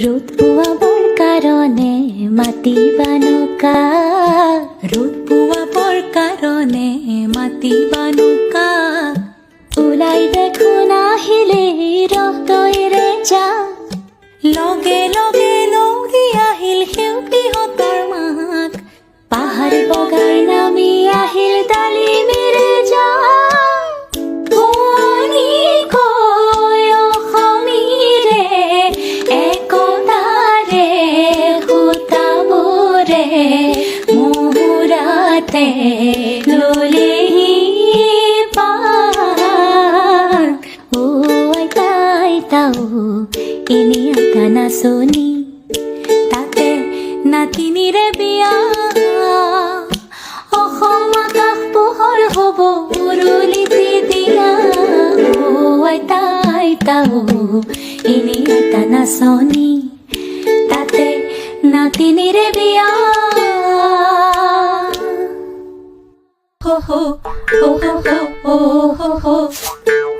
ৰোদ পোৱাবৰ কাৰণে মাতিবা নৌকা, ৰ'দ পোৱাবৰ কাৰণে মাতিবা নৌকা, ওলাই দেখোন আহিলে ৰহতৈৰে যা, লগে লগে লৌৰি আহিল সেউতীহঁতৰ মাক, পাহাৰ বগাৰ নামি আহিল ডালিমিৰে যা, শুৱনি কৈ অসমীৰে একতাৰে সূতাবোৰে মুহুৰাতে ললেহি পাৰ, ও আইতা আইতাও এনে আইতা নাচনি, তাতে নাতিনীৰে বিয়া, অসম আকাশ পোহৰ হ'ব উৰুলিতে দিয়া, ও আইতা আইতাও এনে আইতা নাচনি, তাতে নাতিনীৰে বিয়া। ho ho ho ho ho ho ho ho